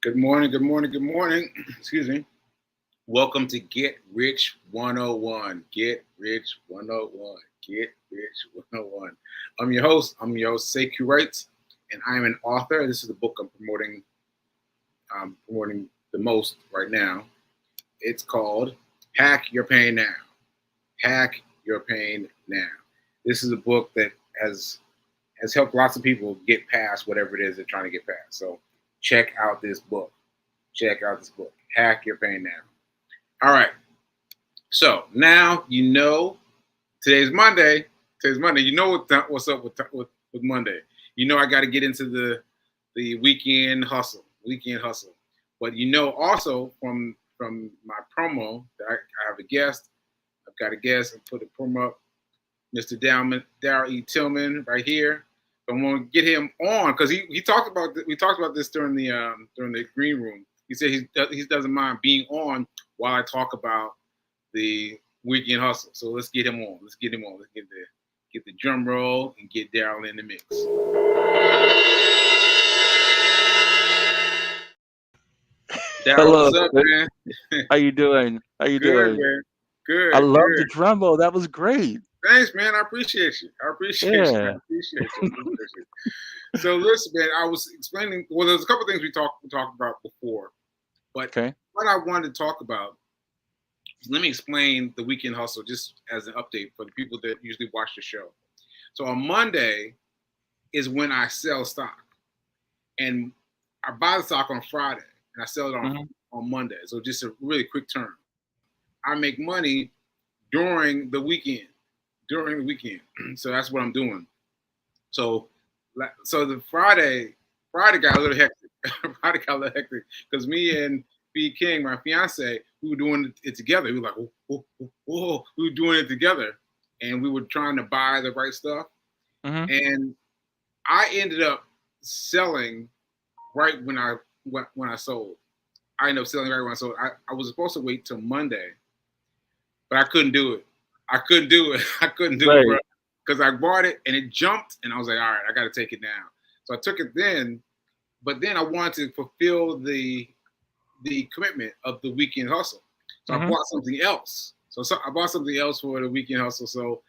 Good morning, good morning, good morning. Excuse me. Welcome to Get Rich 101. Get Rich 101. Get Rich 101. I'm your host, Sekou Wright, and I am an author. This is the book I'm promoting the most right now. It's called Hack Your Pain Now. Hack Your Pain Now. This is a book that has helped lots of people get past whatever it is they're trying to get past. So check out this book. Check out this book. Hack Your Pain Now. All right. So now you know today's Monday. Today's Monday. You know what's up with Monday. You know I got to get into the weekend hustle. But you know also from my promo that I have a guest. I've got a guest and put the promo up. Mr. Daryl E. Tillman right here. So I'm going to get him on because he talked about we talked about this during the green room. He said he doesn't mind being on while I talk about the weekend hustle. So let's get him on. Let's get the drum roll and get Daryl in the mix. Daryl, Hello. what's up, man? How you doing? How you Good, doing? man. I Good, love the good. drum roll. That was great. Thanks, man. I appreciate you. I appreciate you. Yeah. So listen, man. I was explaining. Well, there's a couple things we talked about before, but Okay. what I wanted to talk about. Let me explain the weekend hustle just as an update for the people that usually watch the show. So on Monday is when I sell stock, and I buy the stock on Friday and I sell it on Monday. So just a really quick term. I make money during the weekend. So that's what I'm doing. So the Friday got a little hectic. Friday got a little hectic because me and B King, my fiance, we were doing it together. We were like, we were doing it together, and we were trying to buy the right stuff. And I ended up selling right when I sold. I ended up selling right when I sold. I was supposed to wait till Monday, but I couldn't do it. I couldn't do it, bro. Because I bought it and it jumped, and I was like, all right, I got to take it down. So I took it then, but then I wanted to fulfill the commitment of the weekend hustle. So I bought something else. So I bought something else for the weekend hustle. So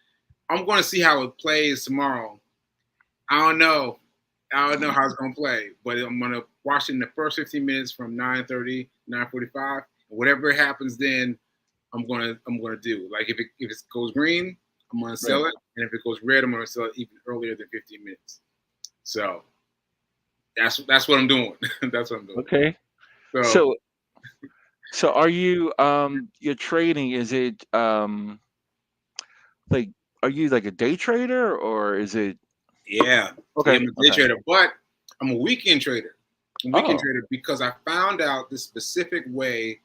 I'm going to see how it plays tomorrow. I don't know how it's going to play, but I'm going to watch it in the first 15 minutes from 9:30, 9:45. And whatever happens then, I'm gonna do. Like if it goes green, I'm gonna sell it, and if it goes red, I'm gonna sell it even earlier than 15 minutes. So that's what I'm doing. That's what I'm doing. Okay. So are you your trading, is it like, are you like a day trader, or is it? Yeah, Okay. I'm a day Okay. trader, but I'm a weekend trader. Oh. Because I found out this specific way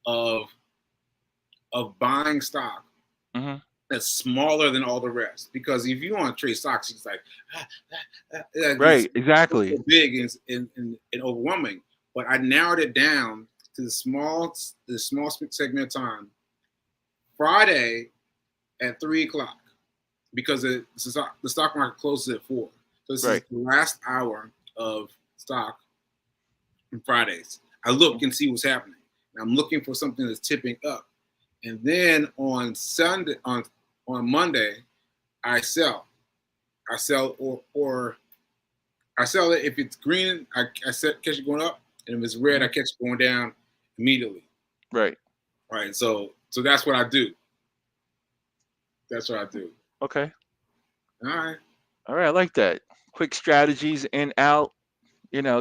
of buying stock that's smaller than all the rest. Because if you want to trade stocks, it's like Right, it's exactly. so big and overwhelming. But I narrowed it down to the small segment of time. Friday at 3 o'clock, because the stock market closes at 4. So this is Right. the last hour of stock on Fridays. I look and see what's happening. And I'm looking for something that's tipping up. And then on Monday, I sell. I sell or I sell it if it's green. I catch it going up, and if it's red, I catch it going down immediately. Right. Right. So that's what I do. That's what I do. Okay. All right. All right. I like that. Quick strategies in, out.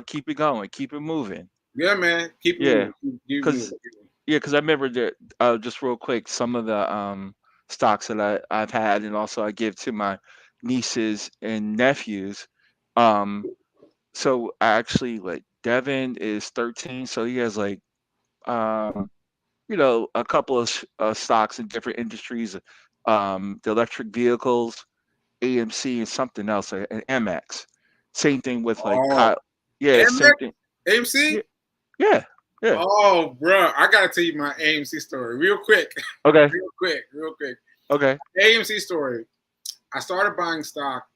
Keep it going. Keep it moving. Yeah, man. Keep it Yeah. moving. Keep it Cause moving. Yeah, because I remember that, just real quick, some of the stocks that I've had, and also I give to my nieces and nephews. Um, so I actually, like, Devin is 13, so he has like, um, a couple of stocks in different industries, the electric vehicles, AMC, and something else, and MX. Same thing with like Oh, Kyle. Yeah, same thing. AMC? Yeah, yeah, yeah. Oh, bro. I got to tell you my AMC story real quick. Okay, Real quick. okay. AMC story. I started buying stock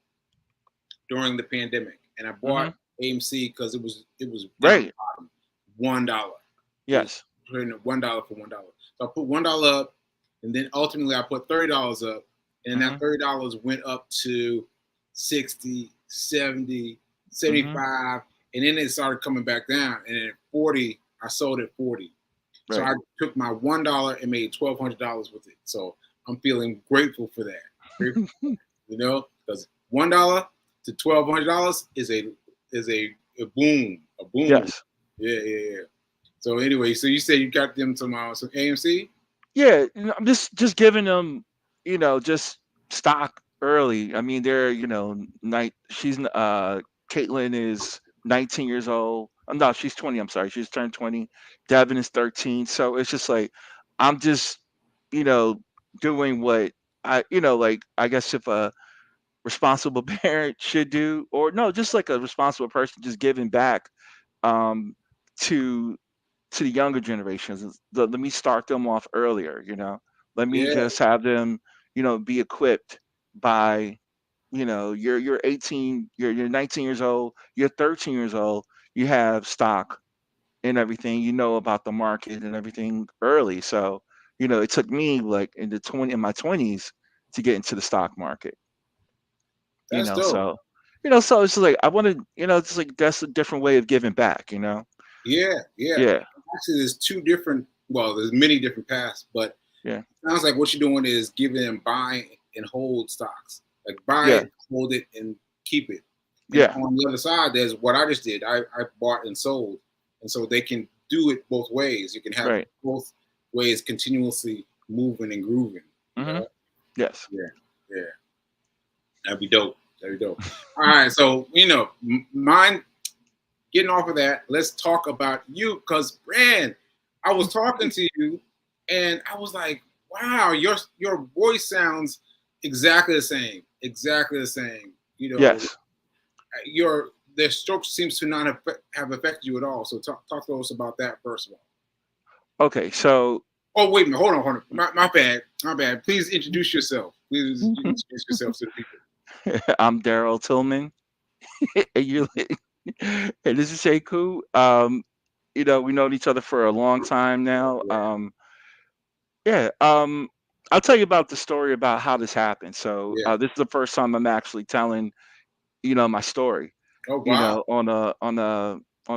during the pandemic, and I Mm-hmm. bought AMC because it was down Right. bottom. $1. Just Yes. putting $1 for $1. So I put $1 up, and then ultimately I put $30 up, and that Mm-hmm. $30 went up to 60, 70, Mm-hmm. 75, and then it started coming back down. And at 40, I sold at 40. So Right. I took my $1 and made $1,200 with it. So I'm feeling grateful for that. Grateful, because $1 to $1,200 is a boom, a boom. Yes. Yeah, yeah, yeah. So anyway, so you said you got them some AMC? Yeah, I'm just giving them, just stock early. I mean, they're, she's Caitlin is 19 years old. No, she's 20. I'm sorry, she's turned 20. Devin is 13. So it's just like I'm just, you know, doing what like I guess if a responsible parent should do, or no, just like a responsible person, just giving back um to the younger generations. Let me start them off earlier. Let me Yeah, just have them, be equipped by, you're 18, you're 19 years old, you're 13 years old, you have stock and everything, about the market and everything early. So, it took me like in my 20s to get into the stock market, that's dope. so so it's like I want to, it's like that's a different way of giving back. Yeah, yeah. Yeah, Actually, there's two different. Well, there's many different paths, but yeah, it sounds like what you're doing is giving them buy and hold stocks. Like buy yeah, it, hold it, and keep it. And yeah, on the other side, there's what I just did. I bought and sold, and so they can do it both ways. You can have right. both ways continuously moving and grooving. Hmm. Yeah, Yes. yeah, yeah. That'd be dope. That'd be dope. All right, so mine. Getting off of that, let's talk about you, because Brand, I was talking to you, and I was like, wow, your voice sounds exactly the same, exactly the same. Yes. Your the stroke seems to not have affected you at all. So talk to us about that first of all. Okay. So Oh wait a minute, hold on. My bad, my bad. Please introduce yourself. Please introduce yourself to the people. I'm Daryl Tillman, and you and this is Sekou. We known each other for a long time now. Yeah, Yeah. I'll tell you about the story about how this happened. So yeah. this is the first time I'm actually telling, my story, Oh wow. on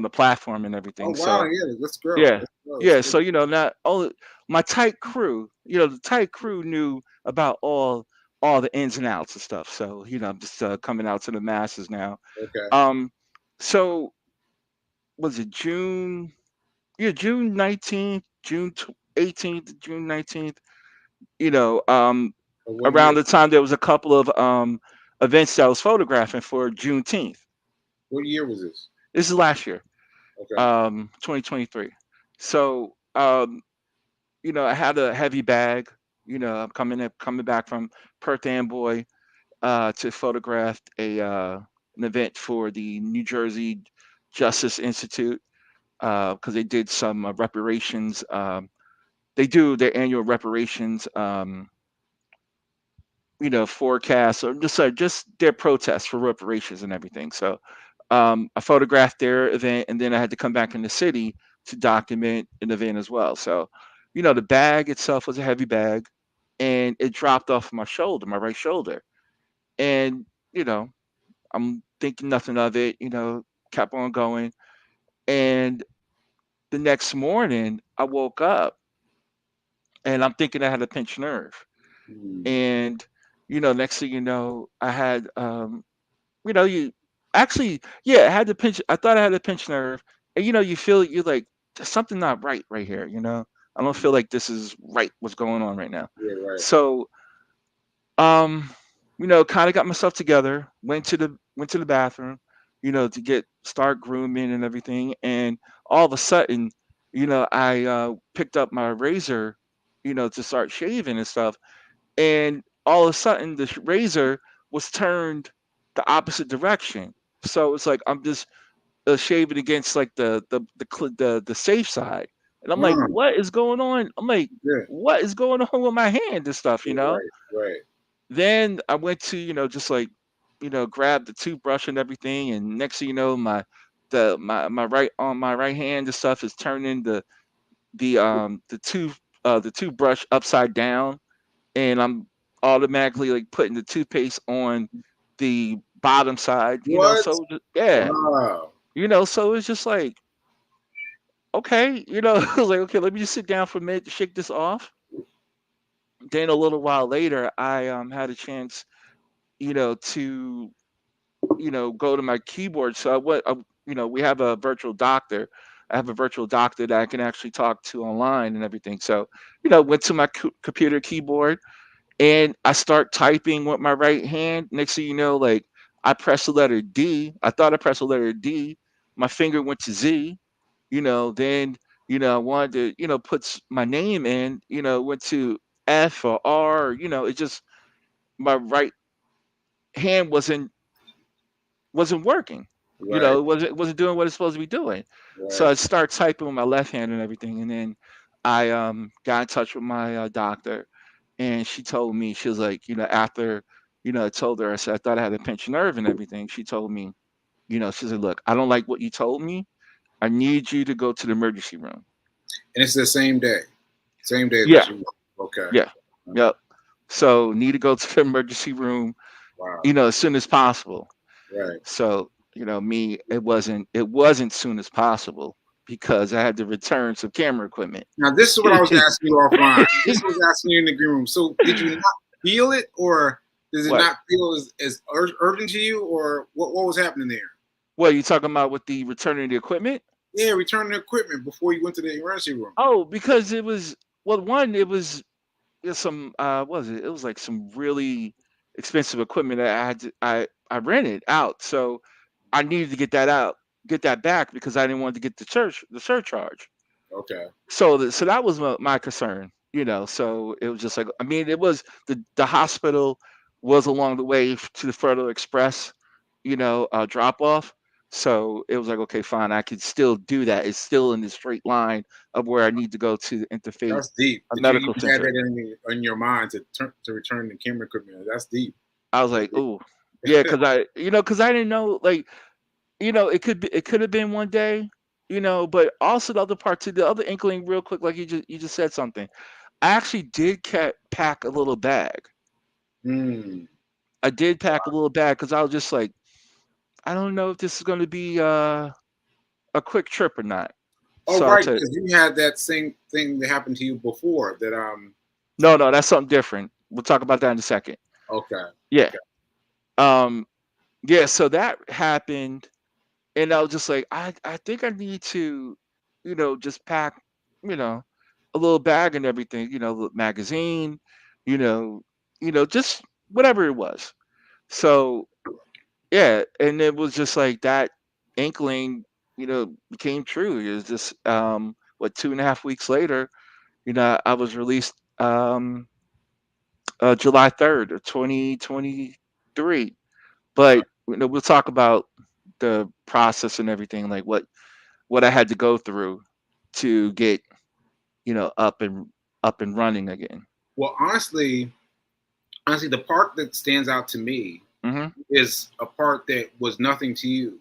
the platform and Oh everything. wow. So Yeah. Let's go. yeah, Let's go. Let's yeah. go. So not only my tight crew, the tight crew knew about all the ins and outs and stuff. So I'm just coming out to the masses now. Okay. Um, so was it June? Yeah, June 19th, 18th, June 19th. You know, um, For what Around year? the time there was a couple of events that I was photographing for Juneteenth. What year was this? This is last year, Okay. 2023. So I had a heavy bag. I'm coming back from Perth Amboy to photograph an event for the New Jersey Justice Institute because they did some reparations. They do their annual reparations, forecasts or just their protests for reparations and everything. So I photographed their event, and then I had to come back in the city to document an event as well. So, the bag itself was a heavy bag, and it dropped off my shoulder, my right shoulder, and you know, I'm thinking nothing of it. Kept on going, and the next morning I woke up, and I'm thinking I had a pinched nerve, Hmm. and next thing you know, I had you actually, yeah, I had the pinch. I thought I had a pinched nerve, and you feel you're like there's something not right here. I don't feel like this is right. What's going on right now? Yeah, right. So, kind of got myself together. Went to the bathroom, to start grooming and everything, and all of a sudden, I picked up my razor, to start shaving and stuff, and all of a sudden the razor was turned the opposite direction. So it's like I'm just shaving against like the safe side, and I'm like, Mm, what is going on? I'm like, yeah, what is going on with my hand and stuff? yeah, right, right. Then I went to just like grab the toothbrush and everything, and next thing you know, my my right on my right hand, the stuff is turning the toothbrush upside down, and I'm automatically like putting the toothpaste on the bottom side, What? so yeah, Wow. so it's just like, okay, I was like, okay, let me just sit down for a minute to shake this off. Then a little while later, I had a chance, to go to my keyboard. So we have a virtual doctor. I have a virtual doctor that I can actually talk to online and everything. So, went to my computer keyboard and I start typing with my right hand. Next thing you know, like I press the letter D. I thought I pressed the letter D. My finger went to Z. Then I wanted to put my name in. Went to F or R. It just my right hand wasn't working. Right. It wasn't doing what it's supposed to be doing. So Right. I start typing with my left hand and everything, and then I got in touch with my doctor, and she told me, she was like, after I told her, I said I thought I had a pinched nerve and everything. She told me, she said, look, I don't like what you told me. I need you to go to the emergency room. And it's the same day. Same day that Yeah, you. Okay. yeah, yep. So need to go to the emergency room, Wow. as soon as possible. Right. So, me, it wasn't soon as possible because I had to return some camera equipment. Now this is what I was asking you offline. This was asking you in the green room. So did you not feel it, or does it What? not feel as urgent to you, or what was happening there? What you talking about with the returning the equipment? Yeah, returning the equipment before you went to the emergency room. Oh, because it was, well, one, it was some what was it? It was like some really expensive equipment that I rented out. So I needed to get that back because I didn't want to get the surcharge. Okay. So that was my concern, so it was just like, I mean, it was the hospital was along the way to the Federal Express, drop off. So it was like, okay, fine, I could still do that. It's still in the straight line of where I need to go to Interfaith That's deep. a That you medical even had that center. in your mind to return the camera equipment. That's deep. I was That's like, deep. oh, yeah, because I didn't know, like, it could have been one day, but also the other part too, the other inkling, real quick, like you just said something. I actually did pack a little bag. Hmm. I did pack a little bag because I was just like, I don't know if this is going to be a quick trip or not. Oh, So I right, took, because you had that same thing that happened to you before. That no, no, that's something different. We'll talk about that in a second. Okay. Yeah. Okay. Um. Yeah. So that happened, and I was just like, I think I need to, just pack, you know, a little bag and everything, the magazine, you know, just whatever it was. So yeah, and it was just like that inkling, became true. It was just, 2.5 weeks later, I was released, July 3rd of 2023. But we'll talk about the process and everything, like what I had to go through to get, up and running again. Well, honestly, the part that stands out to me Hmm. is a part that was nothing to you.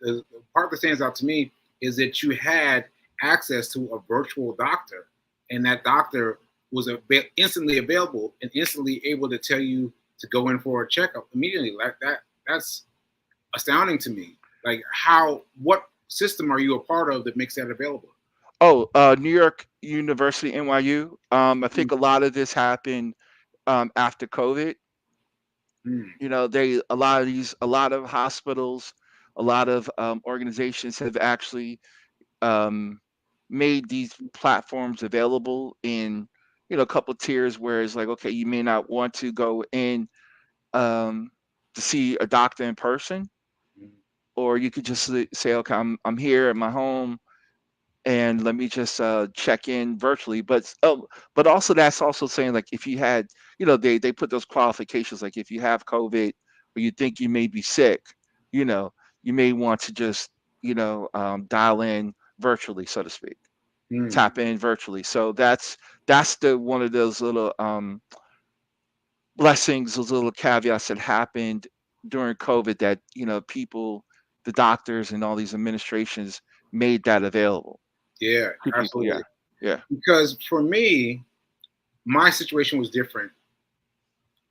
The part that stands out to me is that you had access to a virtual doctor, and that doctor was instantly available and instantly able to tell you to go in for a checkup immediately. Like that, that's astounding to me. Like what system are you a part of that makes that available? Oh, New York University, NYU. I think a lot of this happened, after COVID. Mm-hmm. A lot of hospitals, a lot of organizations have actually, um, made these platforms available in, a couple tiers where it's like, okay, you may not want to go in, um, to see a doctor in person, or you could just say, okay, I'm here at my home, and let me just check in virtually. But also that's also saying, like, if you had, they put those qualifications, like if you have COVID or you think you may be sick, you know, you may want to just, dial in virtually, so to speak, Mm-hmm. tap in virtually. So that's the one of those little, blessings, those little caveats that happened during COVID that, people. the doctors and all these administrations made that available Yeah, to people. Yeah, absolutely. yeah, Because for me, my situation was different.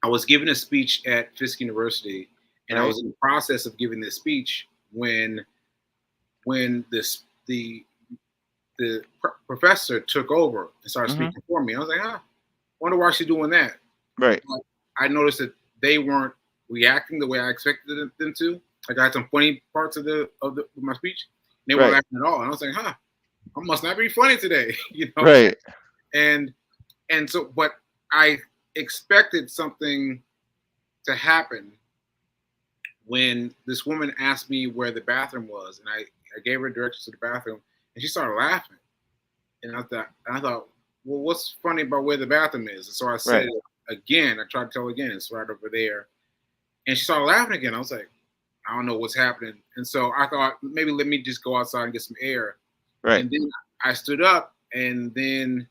I was giving a speech at Fisk University, and I right, was in the process of giving this speech when the professor took over and started hmm, speaking for me. I was like, wonder why she's doing that. right, But I noticed that they weren't reacting the way I expected them to. Like I had some funny parts of my speech. They weren't right, laughing at all. And I was like, I must not be funny today, right, And so, but I expected something to happen when this woman asked me where the bathroom was, and I gave her directions to the bathroom, and she started laughing. And I thought, well, what's funny about where the bathroom is? And so I said right, it again. I tried to tell her again. It's right over there. And she started laughing again. I was like, I don't know what's happening. And so I thought maybe let me just go outside and get some air. right. And then I stood up, and then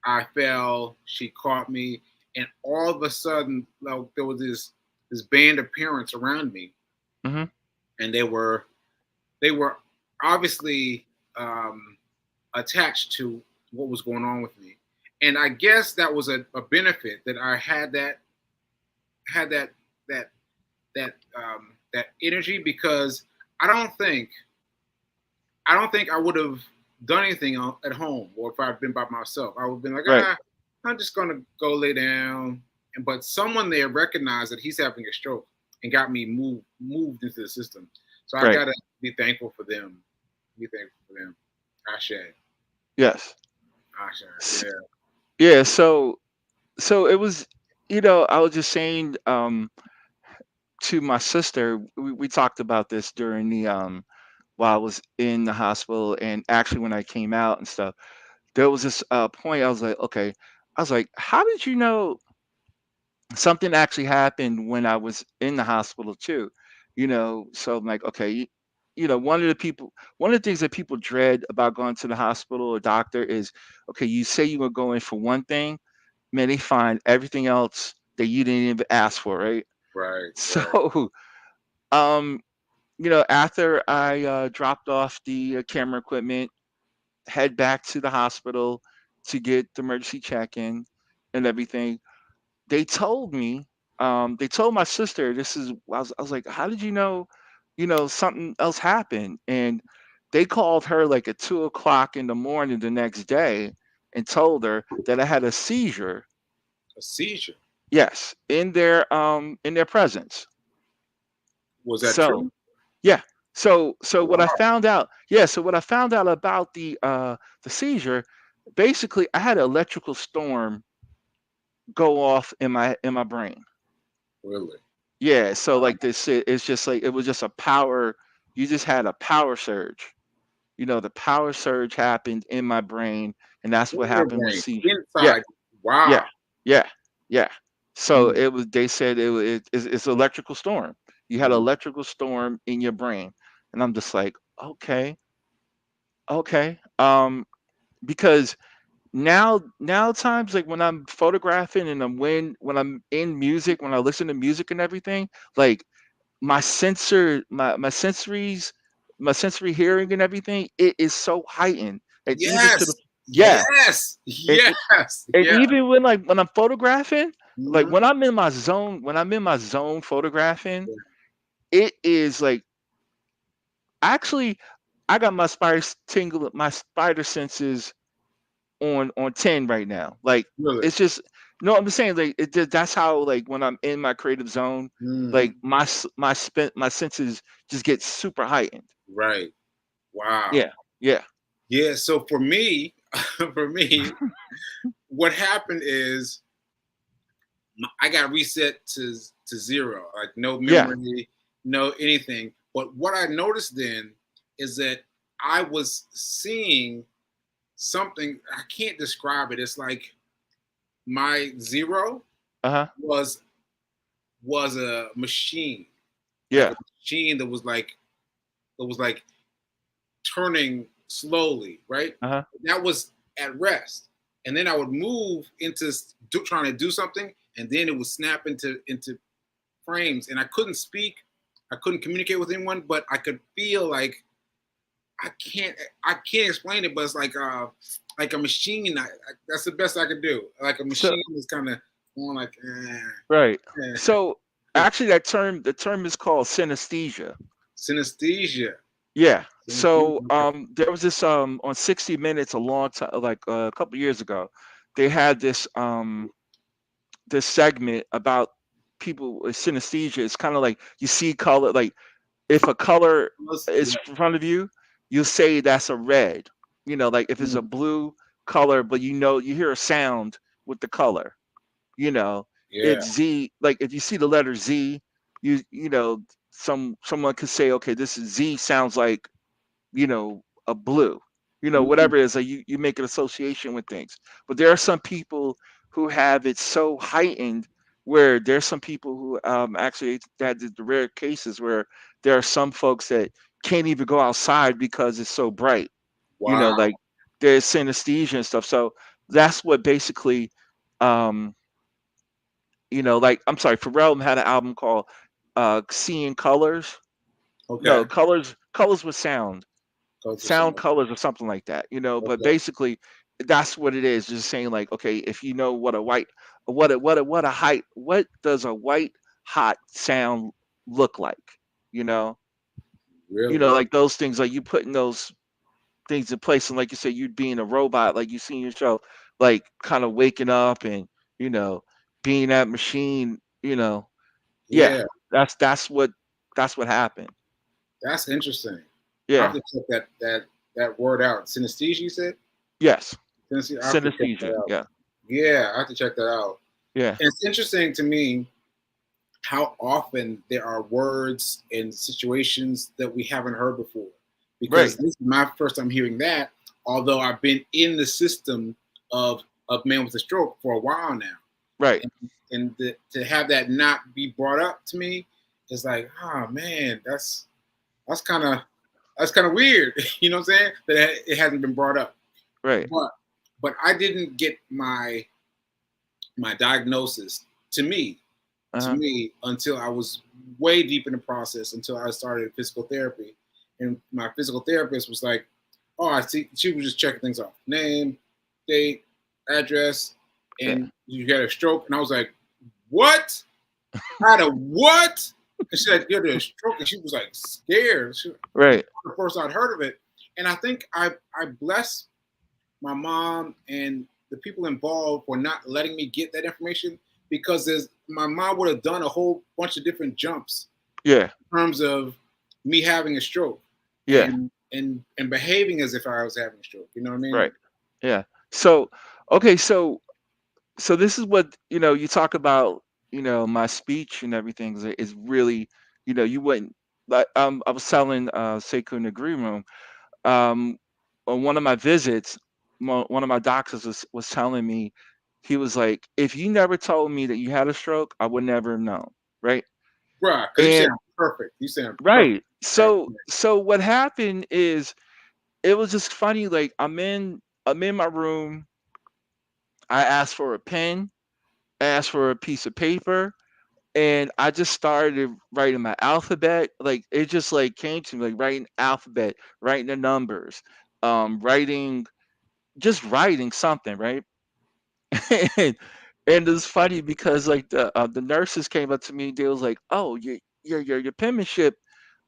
I fell. She caught me, and all of a sudden, like, there was this band of parents around me, Hmm. and they were obviously attached to what was going on with me, and I guess that was a benefit that I had that that energy, because I don't think I would have done anything at home, or if I'd been by myself, I would have been like, Right, I'm just gonna go lay down. But someone there recognized that he's having a stroke and got me moved into the system. So I right. gotta be thankful for them. Be thankful for them. Ashe, Yes. Ashe. S- Yeah. Yeah. So it was. I was just saying to my sister. We talked about this during the while I was in the hospital, and actually when I came out and stuff. There was this point. I was like, okay. I was like, how did you know something actually happened when I was in the hospital too? So I'm like, okay, one of the things that people dread about going to the hospital or doctor is, okay, you say you were going for one thing, man, they find everything else that you didn't even ask for, right? Right. Right. So, um, after I dropped off the camera equipment, head back to the hospital to get the emergency check-in and everything. They told my sister, I was like, how did something else happened? And they called her like at 2 o'clock in the morning the next day and told her that I had a seizure. A seizure. Yes, in their presence. Was that So true? yeah. So what I Wow. found out, yeah, so what I found out about the seizure, basically I had an electrical storm go off in my brain. Really? Yeah, so Wow. like this, it's just like it was just a power. You just had a power surge. The power surge happened in my brain, and that's what In your happened with brain, seizure. Yeah, inside. yeah, Wow. yeah, yeah. So Mm. it was. They said it's electrical storm. You had an Mm. electrical storm in your brain, and I'm just like, okay, okay. Because now times like when I'm photographing and when I'm in music, when I listen to music and everything, like my sensory hearing and everything, it is so heightened. And even to the Yes. yeah, Yes. and, Yes. and Yeah. even when I'm photographing, like Hmm. when I'm in my zone photographing, it is like actually I got my spider senses on 10 right now. Like Really. it's just no, I'm just saying like that's how like when I'm in my creative zone, like Hmm. my senses just get super heightened. Right. Wow. Yeah. Yeah. Yeah. So for me, for me, what happened is I got reset to zero, like no Yeah. memory, no anything. But what I noticed then is that I was seeing something. I can't describe it. It's like my zero Uh-huh. was a machine, like a Yeah. machine that was like turning slowly, right? Uh-huh. That was at rest, and then I would move into trying to do something, and then it would snap into frames, and I couldn't speak, I couldn't communicate with anyone, but I could feel like I can't I can't explain it, but it's like a machine. That's the best I could do. Like a So machine is kind of going like right. eh. So actually, the term is called synesthesia. Synesthesia. Yeah. So Synesthesia. Okay. there was this on 60 Minutes a long time, like a couple years ago. They had this segment about people with synesthesia. It's kind of like you see color, like if a color is Yeah. in front of you, you'll say that's a red. Like if it's a Mm. blue color, but you hear a sound with the color. You know, Yeah. it's Z. Like if you see the letter Z, someone could say, okay, this is Z sounds like a blue, Mm. whatever it is, like you make an association with things. But there are some people who have it so heightened where there's some people who actually had the rare cases where there are some folks that can't even go outside because it's so bright, Wow. like there's synesthesia and stuff. So that's what basically, um, like I'm sorry, Pharrell had an album called Seeing Colors. No, Okay. colors with sound Go to sound sound. colors or something like that, but Okay. basically that's what it is, just saying like, okay, if you know what a white what does a white hot sound look like, you know Really? like those things, like you putting those things in place, and like you say, you being a robot, like you see in your show, like kind of waking up and you know being that machine, yeah, Yeah. that's what happened. That's interesting. I have Yeah. to check that word out. Synesthesia, you said? Yes. Synesthesia. I have to check Synesthesia. that out. Yeah. Yeah, I have to check that out. Yeah. And it's interesting to me how often there are words and situations that we haven't heard before. Because Right. this is my first time hearing that, although I've been in the system of man with a stroke for a while now. Right. And to have that not be brought up to me is like, oh man, that's kind of that's kind of weird. You know what I'm saying? That it hasn't been brought up. Right. But I didn't get my diagnosis to me Uh-huh. until I was way deep in the process, until I started physical therapy. And my physical therapist was like, oh, I see. She was just checking things off: name, date, address, Yeah. and you had a stroke. And I was like, what? I had a what? And she said, you had a stroke. And she was like scared. Right. The first I'd heard of it. And I think I blessed my mom and the people involved for not letting me get that information, because my mom would have done a whole bunch of different jumps Yeah. in terms of me having a stroke Yeah. and behaving as if I was having a stroke. You know what I mean? Right. Yeah. So, okay, so this is what, you talk about, my speech and everything is really, you wouldn't like, I was telling Seiko in the green room, um on one of my visits, one of my doctors was telling me, he was like, if you never told me that you had a stroke, I would never have known, right? Bruh, because you And sound perfect. You sound perfect. right. So what happened is, it was just funny. Like I'm in my room. I asked for a pen, asked for a piece of paper, and I just started writing my alphabet. Like it just like came to me, like writing alphabet, writing the numbers, writing, just writing something, right? and and it's funny because like the nurses came up to me. They was like, "Oh, your penmanship,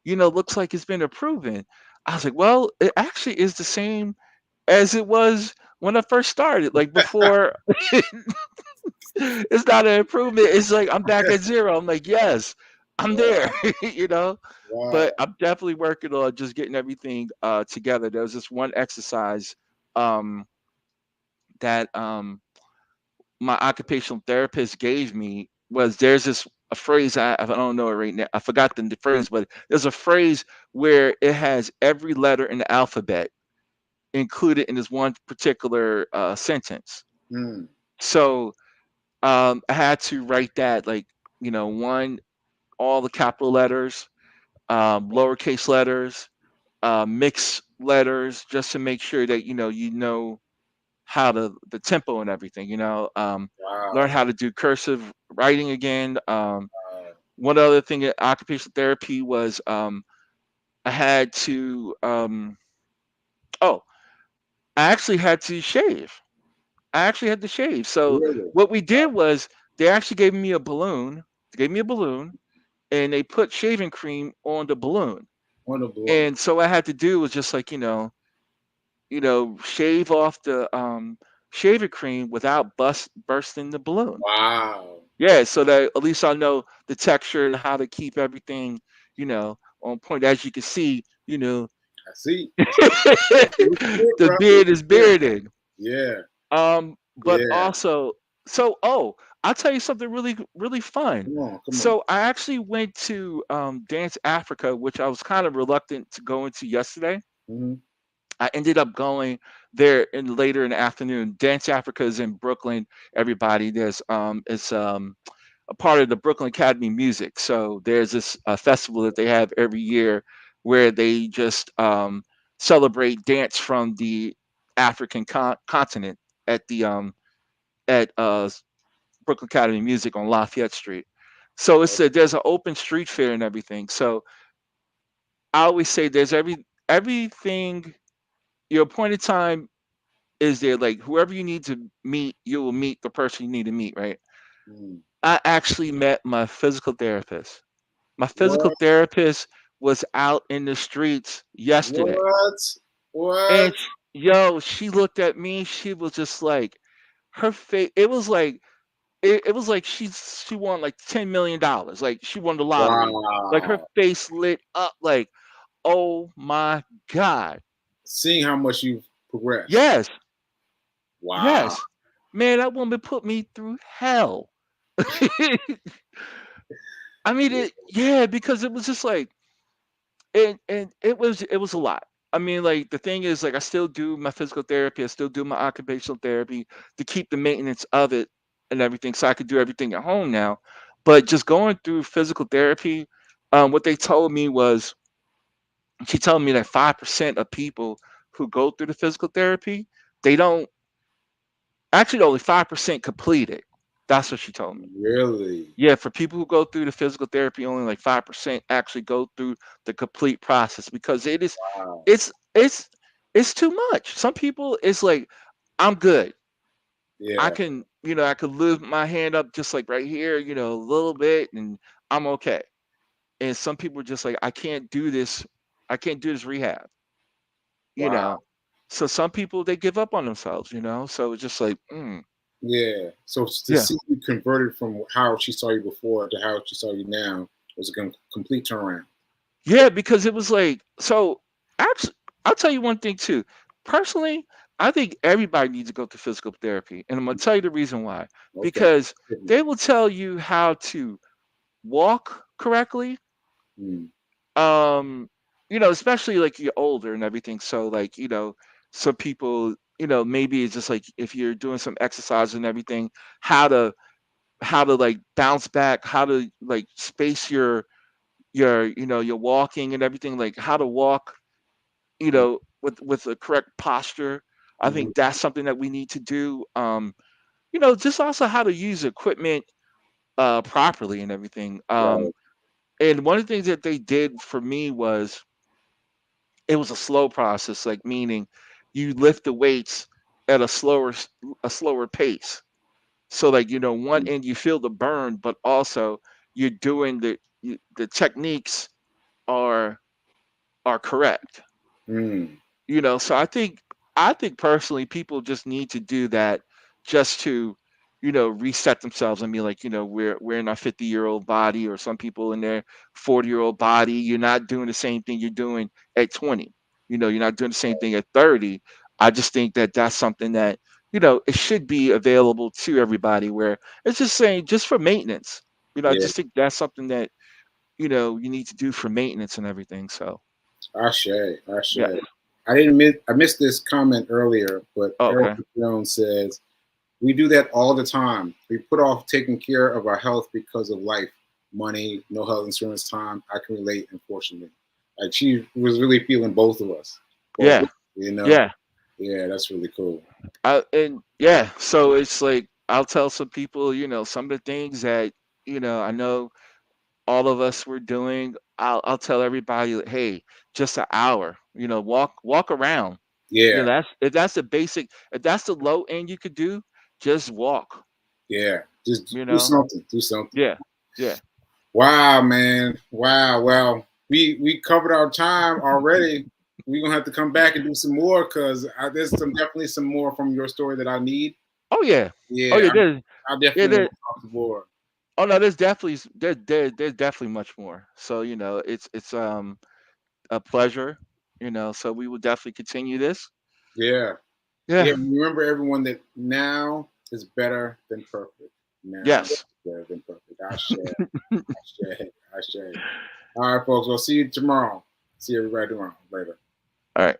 looks like it's been improving." I was like, "Well, it actually is the same as it was when I first started. Like before, it's not an improvement. It's like I'm back at zero. I'm like, yes, I'm there, Wow. you know. Wow. But I'm definitely working on just getting everything together. There was this one exercise um, that my occupational therapist gave me. Was there's this a phrase, I don't know it right now. I forgot the phrase, but there's a phrase where it has every letter in the alphabet included in this one particular sentence. Mm. So I had to write that, like, one, all the capital letters, lowercase letters, mixed letters, just to make sure that you know how to the tempo and everything. Learn Wow. how to do cursive writing again. one other thing in occupational therapy was I had to oh, I actually had to shave. I actually had to shave. So Really? what we did was they actually gave me a balloon. They gave me a balloon and they put shaving cream on the balloon. On the balloon. And so what I had to do was just like, shave off the shaving cream without bursting the balloon. Wow. Yeah, so that at least I know the texture and how to keep everything, on point. As you can see, I see. I see. It's good, the bro. beard is Yeah. bearded. Yeah. But Yeah. also, I'll tell you something really, really fun. Come on. Come on. So I actually went to Dance Africa, which I was kind of reluctant to go into yesterday. Hmm. I ended up going there in later in the afternoon. Dance Africa is in Brooklyn. Everybody, there's it's a part of the Brooklyn Academy of Music. So there's this festival that they have every year where they just celebrate dance from the African continent at the at Brooklyn Academy of Music on Lafayette Street. So there's an open street fair and everything. So I always say there's everything. Your appointed time is there. Like whoever you need to meet, you will meet the person you need to meet. Right. Mm. I actually met my physical therapist. My physical What? therapist was out in the streets yesterday. What? What? And she looked at me. She was just like her face. It was like she won like $10 million. Like she won the lottery. Like her Wow. face lit up. Like, oh my god. Seeing how much you've progressed. Yes, Wow. yes, man. That woman put me through hell. I mean, yeah, because it was just like and it was a lot. I mean, like the thing is, like I still do my physical therapy, I still do my occupational therapy to keep the maintenance of it and everything, so I could do everything at home now. But just going through physical therapy, what they told me was she told me that 5% of people who go through the physical therapy, they don't actually only 5% complete it. That's what she told me. Really? Yeah, for people who go through the physical therapy, only like 5% actually go through the complete process because Wow. it's it's it's too much. Some people it's like I'm good. I Yeah. can, I could lift my hand up just like right here, a little bit and I'm okay. And some people are just like I can't do this. I can't do this rehab, you Wow. know. So some people they give up on themselves. So it's just like, Yeah. So to yeah. see you converted from how she saw you before to how she saw you now was a complete turnaround. Yeah, because it was like so actually I'll tell you one thing too. Personally, I think everybody needs to go to physical therapy. And I'm gonna tell you the reason why. Okay. Because they will tell you how to walk correctly. Mm. Especially like you're older and everything. So like, some people, maybe it's just like if you're doing some exercise and everything, how to like bounce back, how to like space your walking and everything, like how to walk, with the correct posture. I Mm-hmm. think that's something that we need to do. Just also how to use equipment properly and everything. Right. And one of the things that they did for me was it was a slow process, like meaning you lift the weights at a slower pace. So like one end you feel the burn, but also you're doing the techniques are correct. Mm. So I think personally people just need to do that just to reset themselves. I mean, like, we're in our 50-year-old body, or some people in their 40-year-old body. You're not doing the same thing you're doing at 20. You're not doing the same thing at 30. I just think that that's something that it should be available to everybody, where it's just saying just for maintenance. I Yeah. just think that's something that you need to do for maintenance and everything. So Ashe. Ashe. yes. I missed this comment earlier, but Oh, Eric okay. Jones says we do that all the time. We put off taking care of our health because of life, money, no health insurance, time. I can relate, unfortunately. Like she was really feeling both of us. Both, Yeah. you know? Yeah. Yeah, that's really cool. And yeah, so it's like I'll tell some people, some of the things that I know. all of us were doing, I'll tell everybody, hey, just an hour, walk around. Yeah, That's the basic, if that's the low end you could do, just walk, yeah. Just you do know? something. Do something. Yeah. Yeah. Wow, man. Wow. Well, we covered our time already. We're gonna have to come back and do some more because there's definitely some more from your story that I need. Oh yeah. Oh Yeah, yeah, I yeah, definitely want there to talk to more. oh no, there's definitely there's definitely much more. So, it's a pleasure, so we will definitely continue this. Yeah, Yeah. yeah. Remember, everyone, that now is better than perfect. Now is Yes. better than perfect. I share. I share. I share. All right, folks. We'll see you tomorrow. See everybody tomorrow. Later. All right.